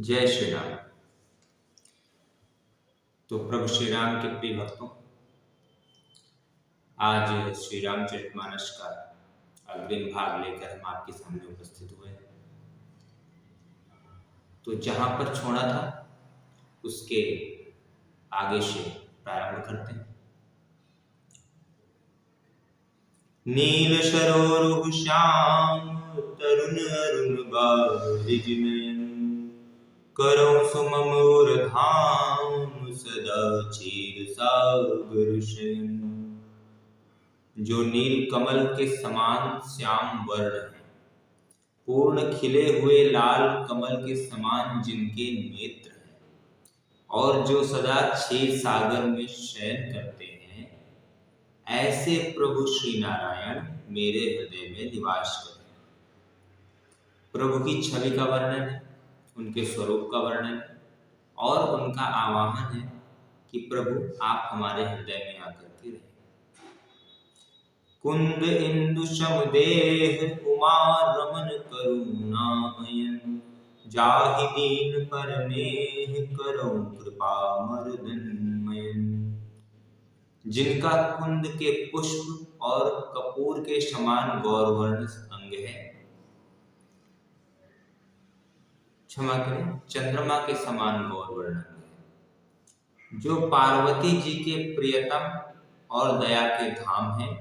जय श्री राम। तो प्रभु श्री राम के प्रिय भक्तों, आज श्री रामचरितमानस का अग्रिम भाग लेकर हम आपके सामने उपस्थित हुए। तो जहां पर छोड़ा था उसके आगे से प्रारंभ करते हैं। नील सरोरुह श्याम तरुण अरुण बारिज नयन, करौ सुममोर धाम सदा क्षीर सागर शयन। जो नील कमल के समान श्याम वर्ण है, पूर्ण खिले हुए लाल कमल के समान जिनके नेत्र हैं, और जो सदा क्षीर सागर में शयन करते हैं, ऐसे प्रभु श्री नारायण मेरे हृदय में निवास करें। प्रभु की छवि का वर्णन है, उनके स्वरूप का वर्णन है और उनका आवाहन है कि प्रभु आप हमारे हृदय में आकर के रहें। कुंद इंदु समदेह कुमार रमन करुणामयन, जाहि दीन परमेह करौ कृपा मर्दनमयन। जिनका कुंद के पुष्प और कपूर के समान गौरवर्ण अंग है, क्षमा करें, चंद्रमा के समान गौरवर्ण अंग है, जो पार्वती जी के प्रियतम और दया के धाम हैं,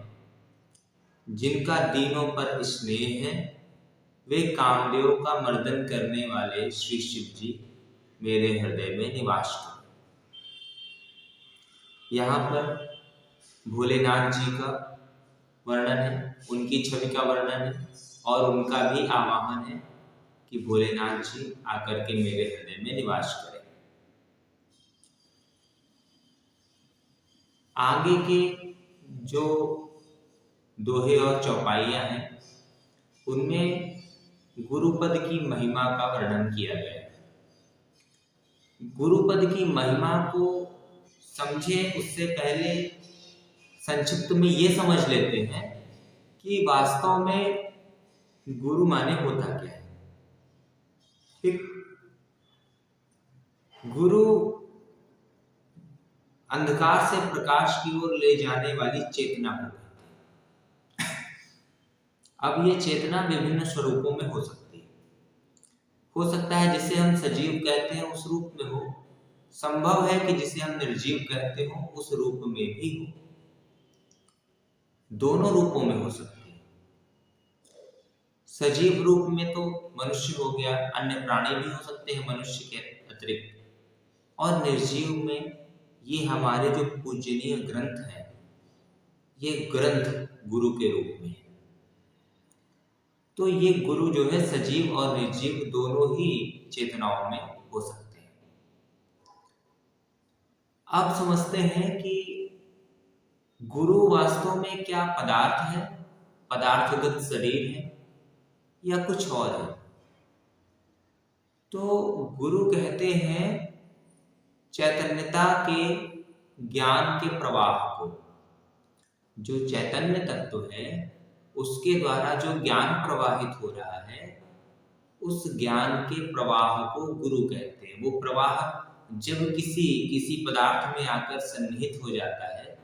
जिनका दीनों पर स्नेह है, वे कामदेव का मर्दन करने वाले श्री शिव जी मेरे हृदय में निवास करें। यहाँ पर भोलेनाथ जी का वर्णन है, उनकी छवि का वर्णन है और उनका भी आवाहन है कि भोलेनाथ जी आकर के मेरे हृदय में निवास करें। आगे के जो दोहे और चौपाइयां हैं, उनमें गुरुपद की महिमा का वर्णन किया गया है। गुरुपद की महिमा को समझे उससे पहले संक्षिप्त में ये समझ लेते हैं कि वास्तव में गुरु माने होता क्या है। ठीक, गुरु अंधकार से प्रकाश की ओर ले जाने वाली चेतना को कहते हैं। अब ये चेतना विभिन्न स्वरूपों में हो सकती है। हो सकता है जिसे हम सजीव कहते हैं उस रूप में हो, संभव है कि जिसे हम निर्जीव कहते हो उस रूप में भी हो, दोनों रूपों में हो सकती है। सजीव रूप में तो मनुष्य हो गया, अन्य प्राणी भी हो सकते हैं मनुष्य के अतिरिक्त, और निर्जीव में ये हमारे जो पूजनीय ग्रंथ हैं, ये ग्रंथ गुरु के रूप में है। तो ये गुरु जो है सजीव और निर्जीव दोनों ही चेतनाओं में हो सकते हैं। अब समझते हैं कि गुरु वास्तव में क्या पदार्थ है, पदार्थगत शरीर है या कुछ और है। तो गुरु कहते हैं चैतन्यता के ज्ञान के प्रवाह को। जो चैतन्य तत्व है उसके द्वारा जो ज्ञान प्रवाहित हो रहा है, उस ज्ञान के प्रवाह को गुरु कहते हैं। वो प्रवाह जब किसी पदार्थ में आकर सन्निहित हो जाता है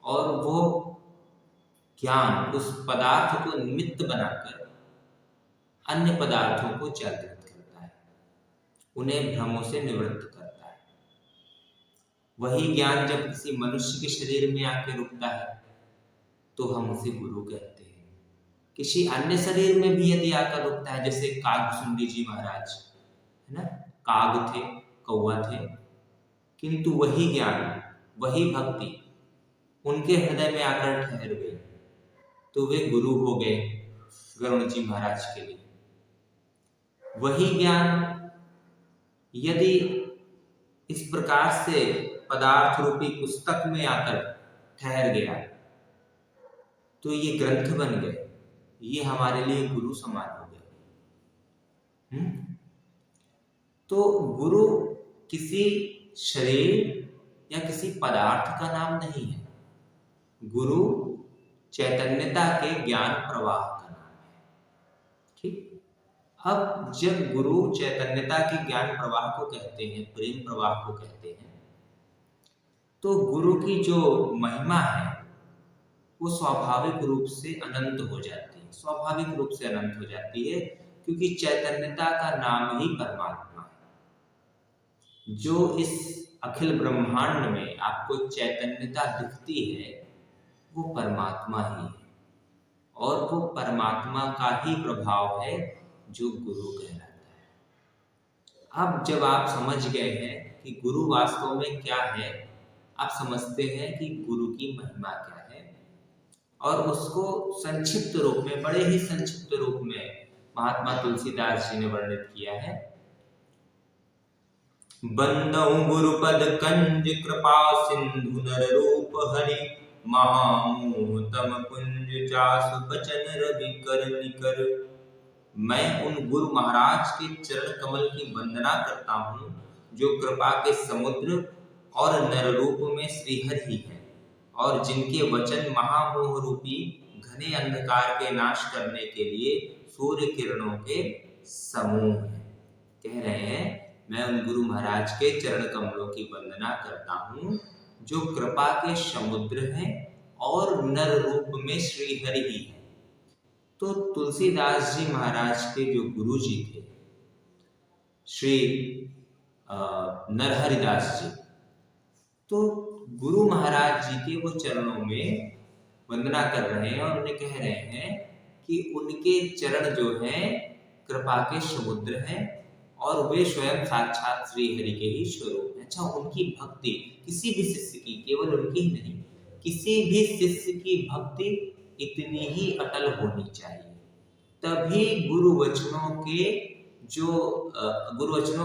और वो ज्ञान उस पदार्थ को निमित्त बनाकर अन्य पदार्थों को जागृत करता है, उन्हें भ्रमों से निवृत्त करता है। वही ज्ञान जब किसी मनुष्य के शरीर में आके रुकता है तो हम उसे गुरु कहते हैं। किसी अन्य शरीर में भी यदि आकर रुकता है, जैसे कागभुसुंडी जी महाराज है ना, काग थे, कौवा थे, किंतु वही ज्ञान, वही भक्ति उनके हृदय में आकर ठहर गई तो वे गुरु हो गए गरुड़ जी महाराज के लिए। वही ज्ञान यदि इस प्रकार से पदार्थ रूपी पुस्तक में आकर ठहर गया तो ये ग्रंथ बन गए, ये हमारे लिए गुरु समान हो गए। तो गुरु किसी शरीर या किसी पदार्थ का नाम नहीं है, गुरु चैतन्यता के ज्ञान प्रवाह का नाम है। ठीक, अब जब गुरु चैतन्यता के ज्ञान प्रवाह को कहते हैं, प्रेम प्रवाह को कहते हैं, तो गुरु की जो महिमा है वो स्वाभाविक रूप से अनंत हो जाती है। स्वाभाविक रूप से अनंत हो जाती है क्योंकि चैतन्यता का नाम ही परमात्मा है। जो इस अखिल ब्रह्मांड में आपको चैतन्यता दिखती है वो परमात्मा ही है, और वो परमात्मा का ही प्रभाव है जो गुरु कहलाता है। अब जब आप समझ गए हैं कि गुरु वास्तव में क्या है, आप समझते हैं कि गुरु की महिमा क्या है, और उसको संक्षिप्त रूप में, बड़े ही संक्षिप्त रूप में महात्मा तुलसीदास जी ने वर्णित किया है। बंदौ गुरुपद कंज कृपा सिंधु नर रूप हरि, महामोह तम पुंज जासु बचन रवि कर निकर। मैं उन गुरु महाराज के चरण कमल की वंदना करता हूँ जो कृपा के समुद्र और नर रूप में श्रीहरि है, और जिनके वचन महामोह रूपी घने अंधकार के नाश करने के लिए सूर्य किरणों के समूह हैं। कह रहे हैं, मैं उन गुरु महाराज के चरण कमलों की वंदना करता हूँ जो कृपा के समुद्र हैं और नर रूप में श्रीहरि ही है। तो तुलसीदास जी महाराज के जो गुरु जी थे, श्री नरहरिदास जी, तो गुरु महाराज जी के वो चरणों में वंदना कर रहे हैं और उन्हें कह रहे हैं कि उनके चरण जो हैं कृपा के समुद्र हैं और वे स्वयं साक्षात श्री हरि के ही स्वरूप हैं। अच्छा, उनकी भक्ति किसी भी शिष्य की, केवल उनकी ही नहीं, किसी भी शिष्य की भक्ति इतनी ही अटल होनी चाहिए, तभी गुरु वचनों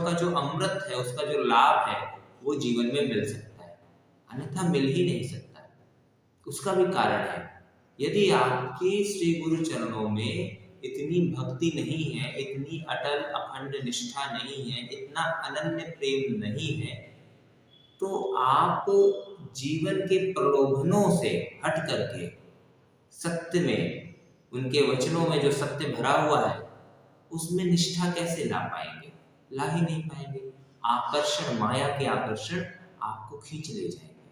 का जो अमृत है, उसका जो लाभ है वो जीवन में मिल सकता है, अन्यथा मिल ही नहीं सकता। उसका भी कारण है, यदि आपके श्री गुरु चरणों में इतनी भक्ति नहीं है, इतनी अटल अखंड निष्ठा नहीं है, इतना अनन्य प्रेम नहीं है, तो आप जीवन के प्रलोभनों से हट करके सत्य में, उनके वचनों में जो सत्य भरा हुआ है उसमें निष्ठा कैसे ला पाएंगे? ला ही नहीं पाएंगे। आकर्षण, माया के आकर्षण आपको खींच ले जाएंगे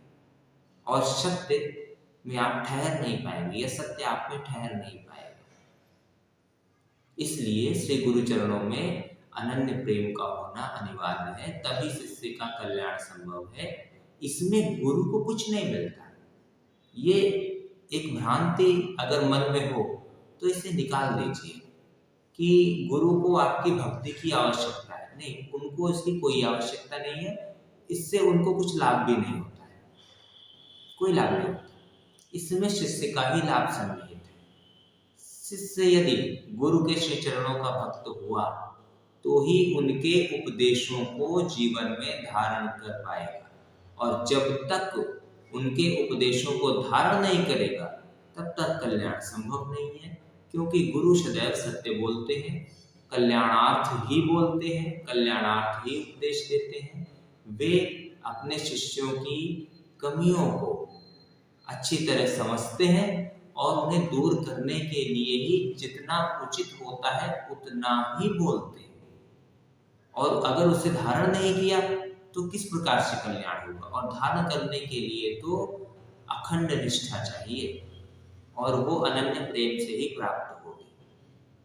और सत्य में आप ठहर नहीं पाएंगे, या सत्य आप में ठहर नहीं पाएगा। इसलिए श्री गुरु चरणों में अनन्य प्रेम का होना अनिवार्य है, तभी शिष्य का कल्याण संभव है। इसमें गुरु को कुछ नहीं मिलता। ये एक भ्रांति अगर मन में हो तो इसे निकाल दीजिए कि गुरु को आपकी भक्ति की आवश्यकता है। नहीं, उनको इसकी कोई आवश्यकता नहीं है, इससे उनको कुछ लाभ भी नहीं होता है, कोई लाभ नहीं होता। इसमें शिष्य का ही लाभ सन्निहित है। शिष्य यदि गुरु के श्री चरणों का भक्त हुआ तो ही उनके उपदेशों को जीवन में धारण कर पाएगा, और जब तक उनके उपदेशों को धारण नहीं करेगा तब तक कल्याण संभव नहीं है, क्योंकि गुरु सदैव सत्य बोलते हैं, कल्याणार्थ ही बोलते हैं, कल्याणार्थ ही उपदेश देते हैं। वे अपने शिष्यों की कमियों को अच्छी तरह समझते हैं और उन्हें दूर करने के लिए ही जितना उचित होता है उतना ही बोलते हैं, और अगर उसे धारण नहीं किया तो किस प्रकार से कल्याण होगा? और धारण करने के लिए तो अखंड निष्ठा चाहिए, और वो अनन्य प्रेम से ही प्राप्त होगी।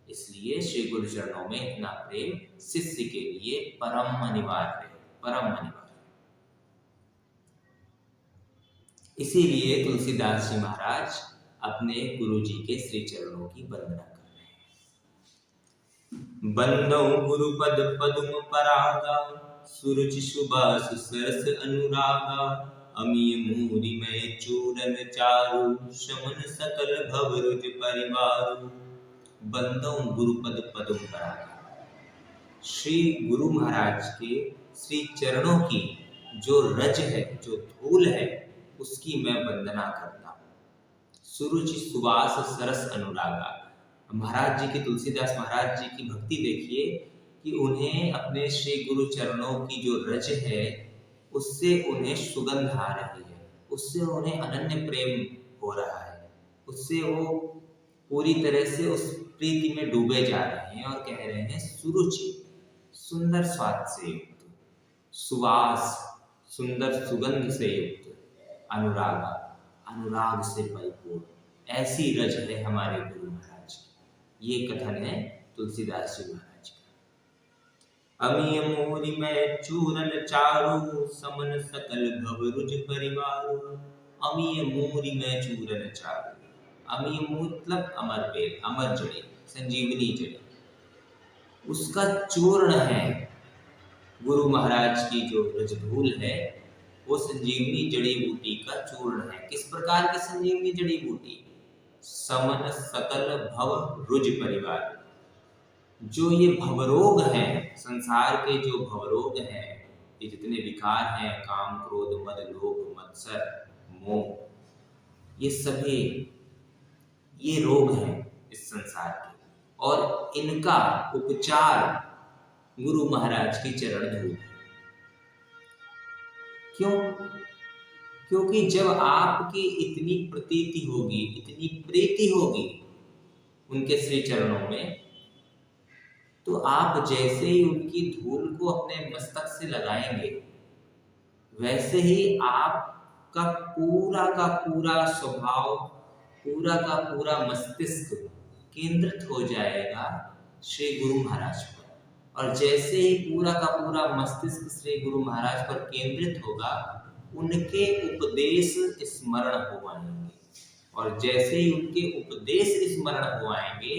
इसलिए श्री गुरु चरणों में इतना प्रेम शिष्य के लिए परम अनिवार्य है, परम अनिवार्य। इसीलिए तुलसीदास जी महाराज अपने गुरु जी के श्री चरणों की वंदना कर रहे हैं। बंदौ गुरुपद पदुम परागा, सुरुचि सुबास सरस अनुरागा, अमीय मूरि में चूरन चारु, शमन सकल भवरुज परिवारु। बंदौ गुरुपद पदुम परागा, श्री गुरु महाराज के श्री चरणों की जो रज है, जो धूल है, उसकी मैं वंदना करता हूँ। सुरुचि सुबास सरस अनुरागा, महाराज जी की, तुलसीदास महाराज जी की भक्ति देखिए कि उन्हें अपने श्री गुरु चरणों की जो रज है उससे उन्हें सुगंध आ रही है, उससे उन्हें अनन्य प्रेम हो रहा है, उससे वो पूरी तरह से उस प्रीति में डूबे जा रहे हैं और कह रहे हैं सुरुचि, सुंदर स्वाद से युक्त, सुवास, सुंदर सुगंध से युक्त, अनुराग, अनुराग से परिपूर्ण, ऐसी रज है हमारे गुरु महाराज की। ये कथन है तुलसीदास जी महाराज का। अमिय मोरि मैं चूरन चारु, समन सकल भव रुज परिवारु। अमिय मोरि मैं चूरन चारु, अमिय मतलब अमर बेल, अमर जड़ी, संजीवनी जड़ी, उसका चूर्ण है। गुरु महाराज की जो रजधूल है वो संजीवनी जड़ी बूटी का चूर्ण है। किस प्रकार की संजीवनी जड़ी बूटी? समन सकल भव रुज परिवार। जो ये भवरोग हैं, संसार के जो भवरोग हैं, ये जितने विकार हैं, काम क्रोध मद लोभ मत्सर मोह, ये सभी ये रोग हैं इस संसार के, और इनका उपचार गुरु महाराज की चरण धूल। क्यों? क्योंकि जब आपकी इतनी प्रतीति होगी, इतनी प्रीति होगी उनके श्री चरणों में, तो आप जैसे ही उनकी धूल को अपने मस्तक से लगाएंगे, वैसे ही आपका पूरा का पूरा स्वभाव, पूरा का पूरा मस्तिष्क केंद्रित हो जाएगा श्री गुरु महाराज पर। और जैसे ही पूरा का पूरा मस्तिष्क श्री गुरु महाराज पर केंद्रित होगा, उनके उपदेश स्मरण हो आएंगे। और जैसे ही उनके उपदेश स्मरण हो आएंगे,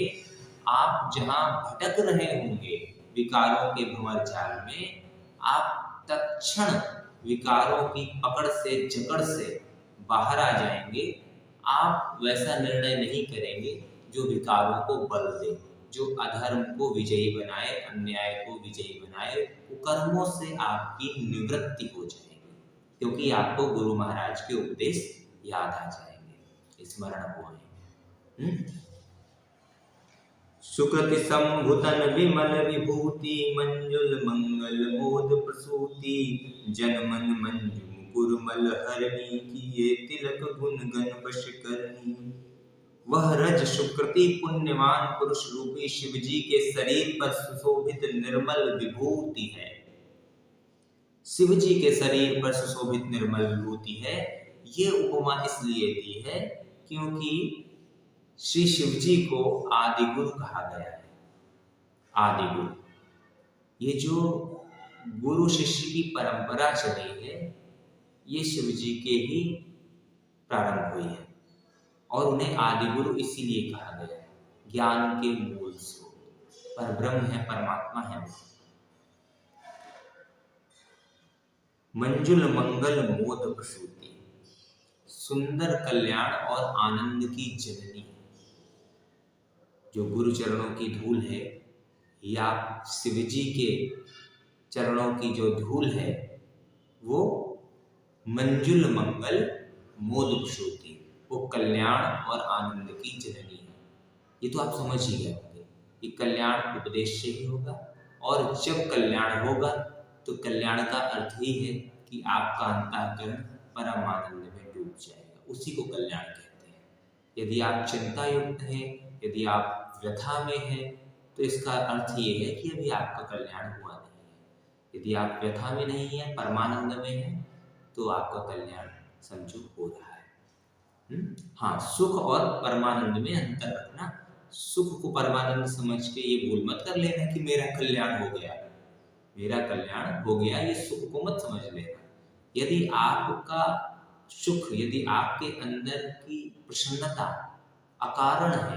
आप जहां भटक रहे होंगे विकारों के भंवर जाल में, आप तत्क्षण विकारों की पकड़ से, जकड़ से बाहर आ जाएंगे। आप वैसा निर्णय नहीं करेंगे जो विकारों को बल दे, जो अधर्म को विजयी बनाए, अन्याय को विजयी बनाए। कुकर्मों से आपकी निवृत्ति हो जाएगी, क्योंकि आपको गुरु महाराज के उपदेश याद आ जाएंगे, स्मरण हो आएंगे। सुकृति संभुतन विमल विभूति, मंजुल मंगल मोद प्रसूति। जन मन मंजू मुकुरमल हरणी, किए तिलक गुण गण वश करनी। वह रज सुकृति पुण्यवान पुरुष रूपी शिव जी के शरीर पर सुशोभित निर्मल विभूति है। शिव जी के शरीर पर सुशोभित निर्मल विभूति है। ये उपमा इसलिए दी है क्योंकि श्री शिव जी को आदि गुरु कहा गया है। आदि गुरु, ये जो गुरु शिष्य की परंपरा चली है, ये शिव जी के ही प्रारंभ हुई है, और उन्हें आदि गुरु इसीलिए कहा गया है। ज्ञान के मूल स्रोत पर ब्रह्म है, परमात्मा है। मंजुल मंगल मोद प्रसूति, सुंदर कल्याण और आनंद की जननी है। जो गुरु चरणों की धूल है, या शिव जी के चरणों की जो धूल है, वो मंजुल मंगल मोद प्रसूति, वो कल्याण और आनंद की जननी है। ये तो आप समझ ही गए होंगे कि कल्याण उपदेश से ही होगा, और जब कल्याण होगा तो कल्याण का अर्थ ही है कि आपका अंतःकरण परम आनंद में डूब जाएगा। उसी को कल्याण कहते हैं। यदि आप चिंता युक्त हैं, यदि आप व्यथा में हैं, तो इसका अर्थ ये है कि अभी आपका कल्याण हुआ नहीं है। यदि आप व्यथा में नहीं हैं, परमानंद में हैं, तो आपका कल्याण समझो हो रहा है। हाँ, सुख और परमानंद में अंतर रखना। सुख को परमानंद समझ के ये भूल मत कर लेना कि मेरा कल्याण हो गया, मेरा कल्याण हो गया, ये सुख को मत समझ लेना। यदि आपका सुख, यदि आपके अंदर की प्रसन्नता अकारण है,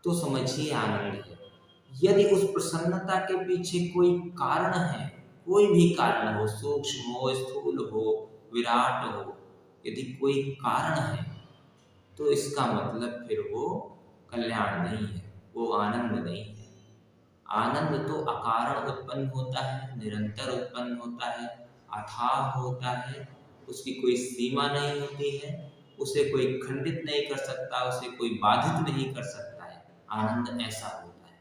तो समझिए आनंद है। यदि उस प्रसन्नता के पीछे कोई कारण है, कोई भी कारण हो, सूक्ष्म हो, स्थूल हो, विराट हो, यदि कोई कारण है, तो इसका मतलब फिर वो कल्याण नहीं है, वो आनंद नहीं है। आनंद तो अकारण उत्पन्न होता है, निरंतर उत्पन्न होता है, अथाह होता है, उसकी कोई सीमा नहीं होती है, उसे कोई खंडित नहीं कर सकता, उसे कोई बाधित नहीं कर सकता है। आनंद ऐसा होता है।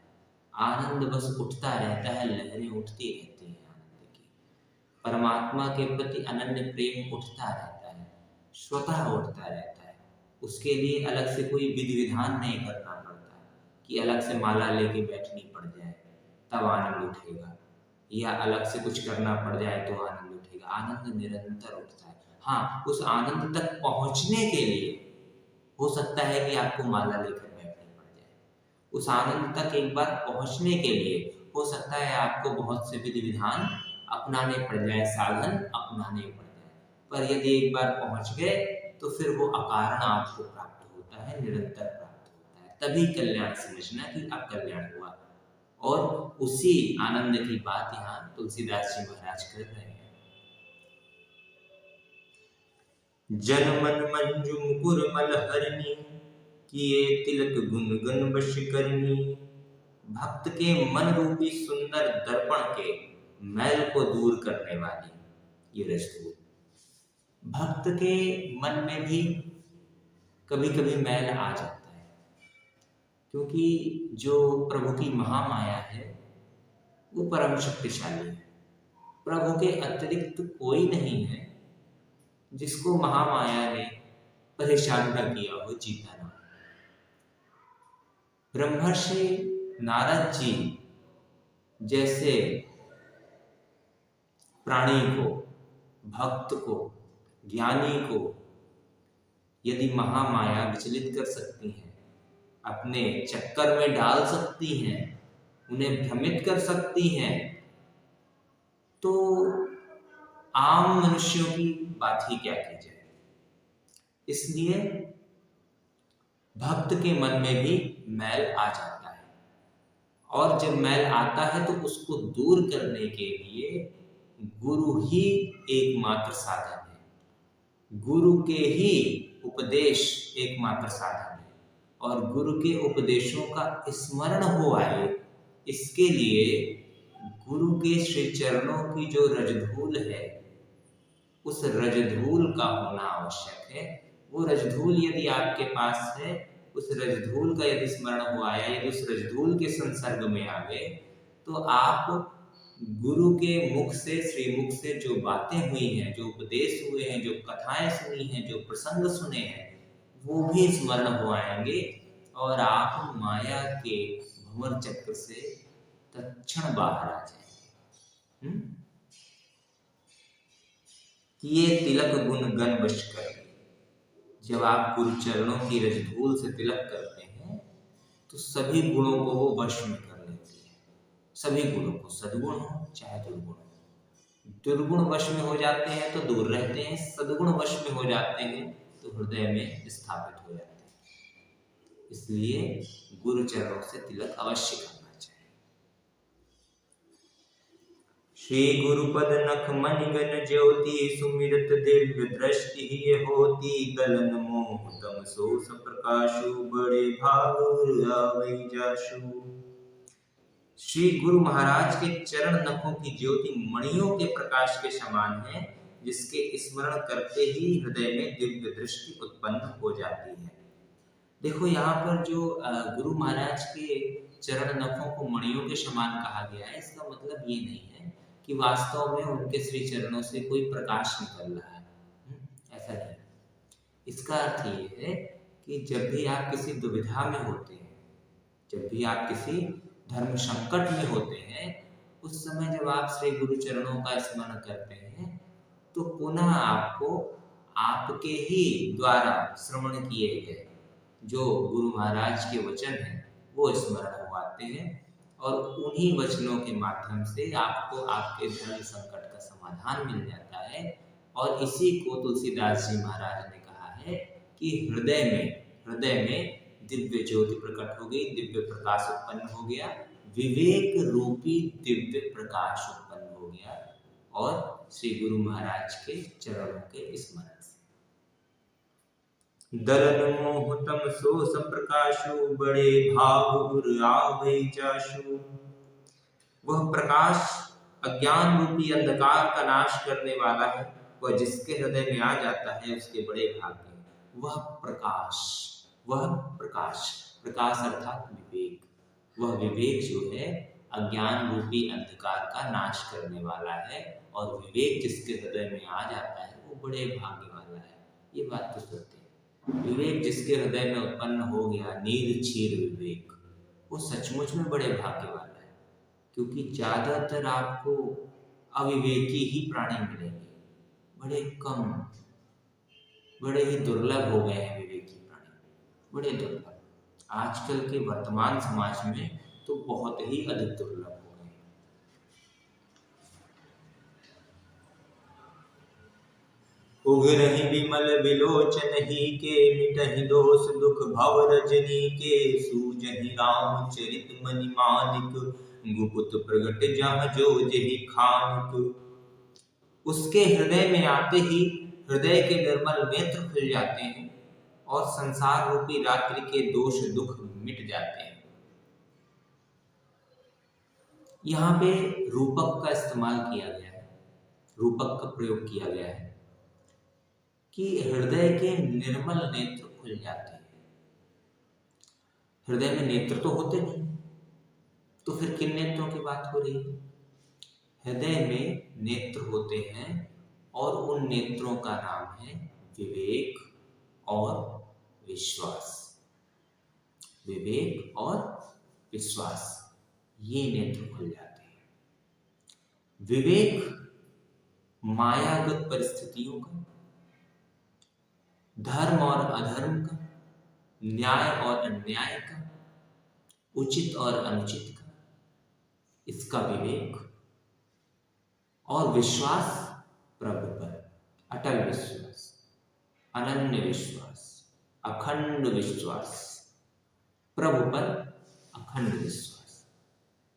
आनंद बस उठता रहता है, लहरें उठती रहती हैं आनंद की। परमात्मा के प्रति अनन्य प्रेम उठता रहता है, स्वतः उठता रहता है। उसके लिए अलग से कोई विधि विधान नहीं करना पड़ता कि अलग से माला लेके बैठनी पड़ जाए तब आनंद उठेगा, या अलग से कुछ करना पड़ जाए तो आनंद उठेगा। आनंद निरंतर उठता है। हाँ, उस आनंद तक पहुंचने के लिए हो सकता है कि आपको माला लेकर बैठनी पड़ जाए। उस आनंद तक एक बार पहुंचने के लिए हो सकता है आपको बहुत से विधि विधान अपनाने पड़ जाए, साधन अपनाने पड़ जाए, पर यदि एक बार पहुंच गए तो फिर वो अकारण आपको प्राप्त होता है, निरंतर प्राप्त होता है। तभी कल्याण समझना कि अब कल्याण हुआ। और उसी आनंद की बात यहाँ तुलसीदास जी महाराज कर रहे हैं। जन मन मंजू मुकुर मल हरनी, किए तिलक गुण गन वश करनी। भक्त के मन रूपी सुंदर दर्पण के मैल को दूर करने वाली ये रजतूल। भक्त के मन में भी कभी कभी मैल आ जाता है, क्योंकि जो प्रभु की महामाया है वो परम शक्तिशाली है। प्रभु के अतिरिक्त कोई नहीं है जिसको महामाया ने परेशान न किया हो, जीता ना। ब्रह्मर्षि नारद जी जैसे प्राणी को, भक्त को, ज्ञानी को यदि महामाया विचलित कर सकती है, अपने चक्कर में डाल सकती हैं, उन्हें भ्रमित कर सकती हैं, तो आम मनुष्यों की बात ही क्या की जाए। इसलिए भक्त के मन में भी मैल आ जाता है, और जब मैल आता है तो उसको दूर करने के लिए गुरु ही एकमात्र साधन है। गुरु के ही उपदेश एकमात्र साधन है, और गुरु के उपदेशों का स्मरण हो आए, इसके लिए गुरु के श्री चरणों की जो रजधूल है, उस रजधूल का होना आवश्यक है। वो रजधूल यदि आपके पास है, उस रजधूल का यदि स्मरण हो आया, यदि उस रजधूल के संसर्ग में आ गए, तो आप गुरु के मुख से, श्रीमुख से जो बातें हुई हैं, जो उपदेश हुए हैं, जो कथाएं सुनी हैं, जो प्रसंग सुने हैं, वो भी स्मरण हो आएंगे, और आप माया के भंवर चक्र से तत्क्षण बाहर आ जाएंगे। किए तिलक गुण गण वश कर। जब आप गुरु चरणों की रजधूल से तिलक करते हैं तो सभी गुणों को वो वश में कर लेती है। सभी गुणों को, सद्गुण हो चाहे दुर्गुण हो। दुर्गुण वश में हो जाते हैं तो दूर रहते हैं, सद्गुण वश में हो जाते हैं तो हृदय में स्थापित हो जाते हैं। इसलिए गुरु चरणों से तिलक अवश्य करना चाहिए। श्री गुरुपद नख मणिगन ज्योति, सुमिरत दिव्य दृष्टि ही होती। गलन मोह तम सो प्रकाशु, बड़े भाग आवै जाशु। श्री गुरु महाराज के चरण नखों की ज्योति मणियों के प्रकाश के समान है, जिसके स्मरण करते ही हृदय में दिव्य दृष्टि उत्पन्न हो जाती है। देखो यहाँ पर जो गुरु महाराज के चरण नखों को मणियों के समान कहा गया है, इसका मतलब ये नहीं है कि वास्तव में उनके श्री चरणों से कोई प्रकाश निकल रहा है, ऐसा नहीं। इसका अर्थ ये है कि जब भी आप किसी दुविधा में होते हैं, जब भी आप किसी धर्म संकट में होते हैं, उस समय जब आप श्री गुरु चरणों का स्मरण करते हैं तो पुनः आपको आपके ही द्वारा श्रवण किए गए जो गुरु महाराज के वचन हैं वो स्मरण हो आते हैं, और उन्हीं वचनों के माध्यम से आपको आपके धर्म संकट का समाधान मिल जाता है। और इसी को तुलसीदास जी महाराज ने कहा है कि हृदय में दिव्य ज्योति प्रकट हो गई, दिव्य प्रकाश उत्पन्न हो गया, विवेक रूपी दिव्य प्रकाश उत्पन्न हो गया, और श्री गुरु महाराज के चरणों के स्मरण से। दलन मोह तम सो प्रकाशु, बड़े भाव आवै जाशु। वह प्रकाश अज्ञान रूपी अंधकार का नाश करने वाला है, वह जिसके हृदय में आ जाता है उसके बड़े भाग्य। वह प्रकाश, प्रकाश अर्थात विवेक, वह विवेक जो है अज्ञान रूपी अंधकार का नाश करने वाला है, और विवेक जिसके हृदय में आ जाता है वो बड़े भाग्य वाला है। ये बात तो सत्य है। विवेक जिसके हृदय में उत्पन्न हो गया, नीर क्षीर विवेक, वो सचमुच में बड़े भाग्य वाला है। क्योंकि ज्यादातर आपको अविवेकी ही प्राणी मिलेंगे, बड़े कम, बड़े ही दुर्लभ हो गए हैं विवेकी प्राणी, बड़े दुर्लभ। आजकल के वर्तमान समाज में तो बहुत ही अधिक दुर्लभ हो गए हैं। उग्रहि विमल विलोचन ही के, मिटहि दोष दुख भव रजनी के, सूझहि रामचरित मनि मानिक, गुपुत प्रगट जहाँ जो जेहि खानिक। उसके हृदय में आते ही हृदय के निर्मल नेत्र खुल जाते हैं और संसार रूपी रात्रि के दोष दुख मिट जाते हैं। यहाँ पे रूपक का इस्तेमाल किया गया है, रूपक का प्रयोग किया गया है कि हृदय के निर्मल नेत्र खुल जाते हैं। हृदय में नेत्र तो होते नहीं, तो फिर किन नेत्रों की बात हो रही है? हृदय में नेत्र होते हैं और उन नेत्रों का नाम है विवेक और विश्वास। विवेक और विश्वास, ये नेत्र खुल जाते हैं। विवेक मायागत परिस्थितियों का, धर्म और अधर्म का, न्याय और अन्याय का, उचित और अनुचित का, इसका विवेक। और विश्वास प्रभु पर, अटल विश्वास, अनन्य विश्वास, अखंड विश्वास, प्रभु पर अखंड विश्वास,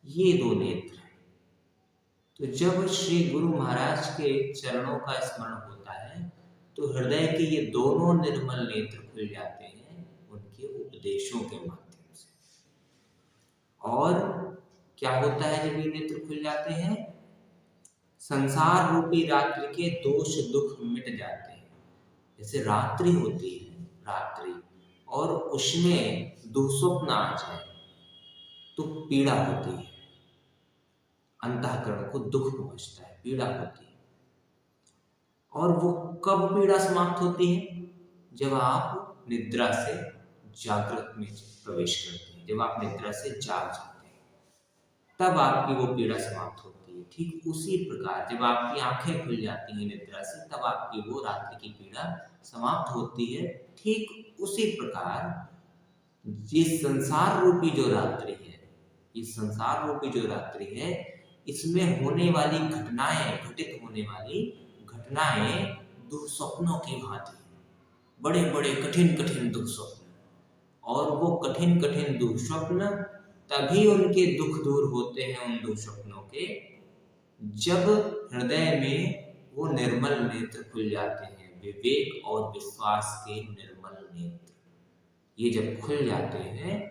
ये दो नेत्र हैं। तो जब श्री गुरु महाराज के चरणों का स्मरण होता है तो हृदय के ये दोनों निर्मल नेत्र खुल जाते हैं उनके उपदेशों के माध्यम से। और क्या होता है जब ये नेत्र खुल जाते हैं? संसार रूपी रात्रि के दोष दुख मिट जाते हैं। जैसे रात्रि होती है, रात्रि, और उसमें दुःस्वप्न आ जाए तो पीड़ा होती है, अंतःकरण को दुख पहुंचता है, पीड़ा होती है। और वो कब पीड़ा समाप्त होती है? जब आप निद्रा से जागृत में प्रवेश करते हैं, जब आप निद्रा से जाग जाते हैं, तब आपकी वो पीड़ा समाप्त होती है। ठीक उसी प्रकार जब आपकी आंखें खुल जाती हैं निद्रा से, तब आपकी वो रात्रि की पीड़ा समाप्त होती है। ठीक उसी प्रकार ये संसार रूपी जो रात्रि है, ये संसार रूपी जो रात्रि है, इसमें होने वाली घटनाएं, घटित होने वाली घटनाएं दुःस्वप्नों की भांति, बड़े बड़े कठिन कठिन दुःस्वप्न। और वो कठिन कठिन दुःस्वप्न तभी उनके दुख दूर होते हैं, उन दुःस्वप्नों के, जब हृदय में वो निर्मल नेत्र खुल जाते हैं, विवेक और विश्वास के निर्मल नेत्र। ये जब खुल जाते हैं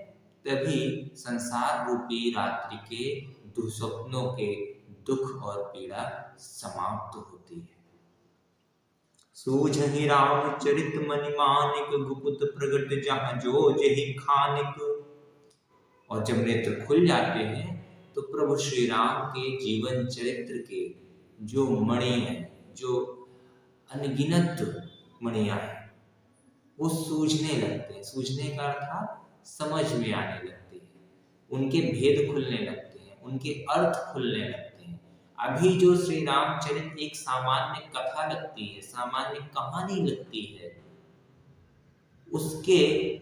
तभी संसार रूपी रात्रि के दुःस्वप्नों के दुख और पीड़ा समाप्त होती है। सूझहि रामचरित मनि मानिक, गुपुत प्रगट जहाँ जो जेहि खानिक। और जब नेत्र खुल जाते हैं तो प्रभु श्री राम के जीवन चरित्र के जो मणि हैं, जो अनगिनत मणियां हैं, वो सूझने लगते हैं। सूझने का अर्थ समझ में आने लगते हैं, उनके भेद खुलने लगते हैं, उनके अर्थ खुलने लगते हैं। अभी जो श्री रामचरित एक सामान्य कथा लगती है, सामान्य कहानी लगती है, उसके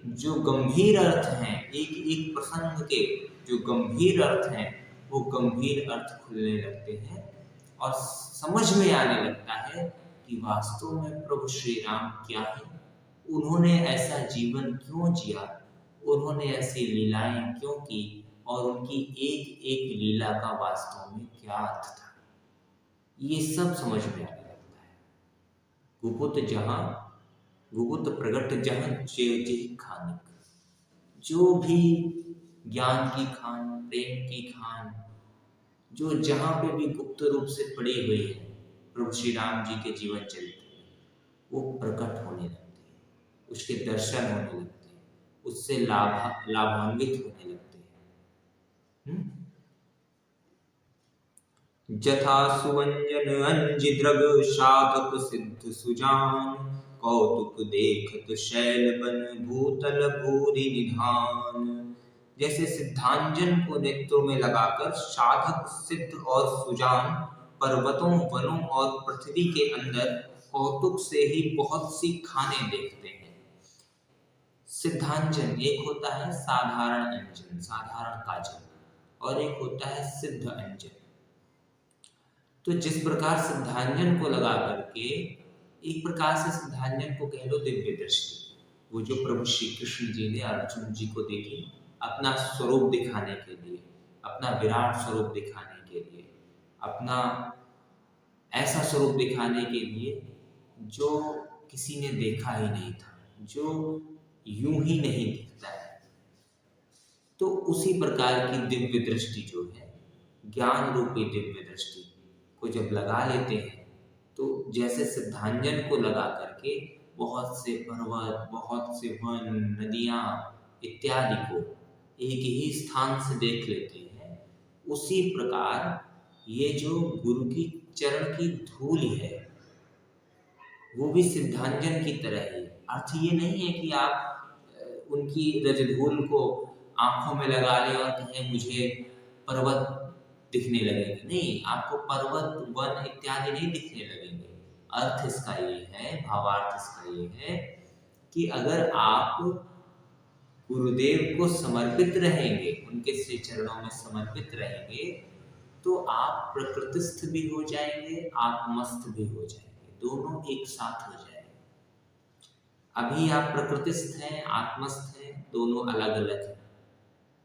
जो गंभीर अर्थ हैं, एक एक प्रसंग के जो गंभीर अर्थ हैं, वो गंभीर अर्थ खुलने लगते हैं और समझ में आने लगता है कि वास्तव में प्रभु श्री राम क्या है, उन्होंने ऐसा जीवन क्यों जिया, उन्होंने ऐसी लीलाएं क्यों की, और उनकी एक एक लीला का वास्तव में क्या अर्थ था, ये सब समझ में आने लगता है। गुपुत प्रगट जहाँ जे खानिक, जो भी ज्ञान की खान, प्रेम की खान, जो जहाँ पे भी गुप्त रूप से पड़ी हुई है प्रभु श्री राम जी के जीवन चरित्र में, वो प्रकट होने लगती है, उसके दर्शन होने लगते हैं, उससे लाभान्वित होने लगते हैं। जथा सुवंजन अंजिद्रग, साधक सिद्ध सुजान, कौतुक देखत शैल बन भूतल भूरि निधान। जैसे सिद्धांजन को नेत्रों में लगाकर साधक सिद्ध और सुजान पर्वतों, वनों और पृथ्वी के अंदर कौतुक से ही बहुत सी खाने देखते हैं। सिद्धांजन एक होता है साधारण अंजन, साधारण काजल, और एक होता है सिद्ध अंजन। तो जिस प्रकार सिद्धांजन को लगा करके, एक प्रकार से सिद्धांजन को कह लो दिव्य दृष्टि, वो जो प्रभु श्री कृष्ण जी ने अर्जुन जी को देखी अपना स्वरूप दिखाने के लिए, अपना विराट स्वरूप दिखाने के लिए, अपना ऐसा स्वरूप दिखाने के लिए जो किसी ने देखा ही नहीं था, जो यूं ही नहीं दिखता है। तो उसी प्रकार की दिव्य दृष्टि जो है, ज्ञान रूपी दिव्य दृष्टि को जब लगा लेते हैं, तो जैसे सिद्धांजन को लगा करके बहुत से पर्वत, बहुत से वन, नदियां इत्यादि को एक ही स्थान से देख लेते हैं, उसी प्रकार ये जो गुरु की चरण की धूल है वो भी सिद्धांजन की तरह है। अर्थ ये नहीं है कि आप उनकी रजधूल को आंखों में लगा लें और कहें मुझे पर्वत दिखने लगेंगे। नहीं, आपको पर्वत, वन इत्यादि नहीं दिखने लगेंगे। अर्थ इसका ये है, भावार्थ इसका ये है कि अगर आप गुरुदेव को समर्पित रहेंगे, उनके श्री चरणों में समर्पित रहेंगे, तो आप प्रकृतिस्थ भी हो जाएंगे, आत्मस्थ भी हो जाएंगे, दोनों एक साथ हो जाएंगे। अभी आप प्रकृतिस्थ हैं, आत्मस्थ हैं, दोनों अलग अलग हैं।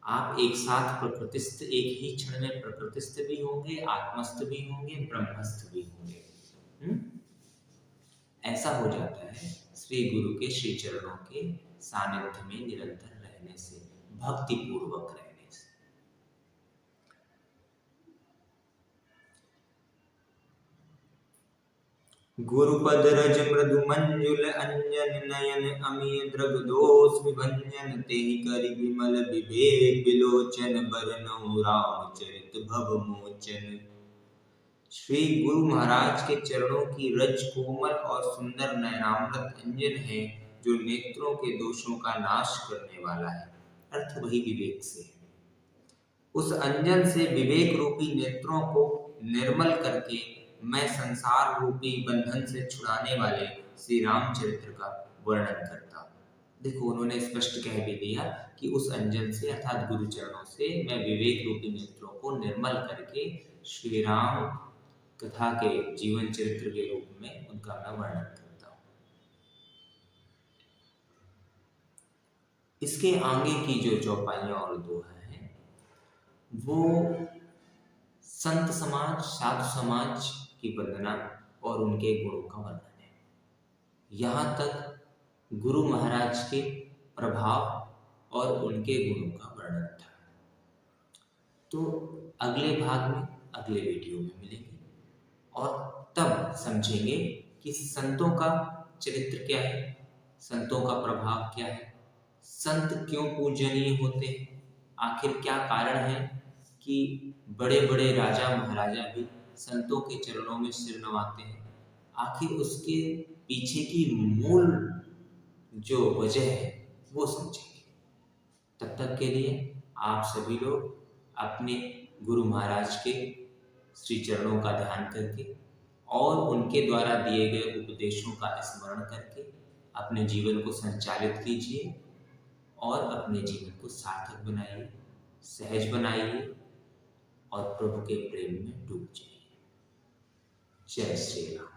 आप एक साथ प्रकृतिस्थ, एक ही क्षण में प्रकृतिस्थ भी होंगे, आत्मस्थ भी होंगे, ब्रह्मस्थ भी होंगे। ऐसा हो जाता है श्री गुरु के श्री चरणों के सानिध्य में निरंतर रहने से, भक्ति पूर्वक रहने से। गुरुपद रज मृदु मंजुल अंजन नयन अमीय द्रग दोष विभंजन तेहि करि विमल विवेक विलोचन बरनउँ रामचरित भव मोचन। श्री गुरु महाराज के चरणों की रज कोमल और सुंदर नयनामृत अंजन है, जो नेत्रों के दोषों का नाश करने वाला है। अर्थ वही विवेक से है। उस अंजन से विवेक रूपी नेत्रों को निर्मल करके मैं संसार रूपी बंधन से छुड़ाने वाले श्री रामचरित्र का वर्णन करता हूँ। देखो, उन्होंने स्पष्ट कह भी दिया कि उस अंजन से अर्थात गुरु चरणों से मैं विवेक रूपी नेत्रों को निर्मल करके श्री राम कथा के जीवन चरित्र के रूप में उनका मैं वर्णन करता हूँ। इसके आगे की जो चौपाइयां और दोहा हैं, वो संत समाज, साधु समाज की वंदना और उनके गुणों का वर्णन है। यहाँ तक गुरु महाराज के प्रभाव और उनके गुणों का वर्णन था। तो अगले भाग में, अगले वीडियो में मिलेंगे और तब समझेंगे कि संतों का चरित्र क्या है, संतों का प्रभाव क्या है, संत क्यों पूजनीय होते हैं, आखिर क्या कारण है कि बड़े बड़े राजा महाराजा भी संतों के चरणों में सिर नवाते हैं। आखिर उसके पीछे की मूल जो वजह है वो समझेंगे। तब तक के लिए आप सभी लोग अपने गुरु महाराज के श्री चरणों का ध्यान करके और उनके द्वारा दिए गए उपदेशों का स्मरण करके अपने जीवन को संचालित कीजिए और अपने जीवन को सार्थक बनाइए, सहज बनाइए और प्रभु के प्रेम में डूब जाइए। जय श्री राम।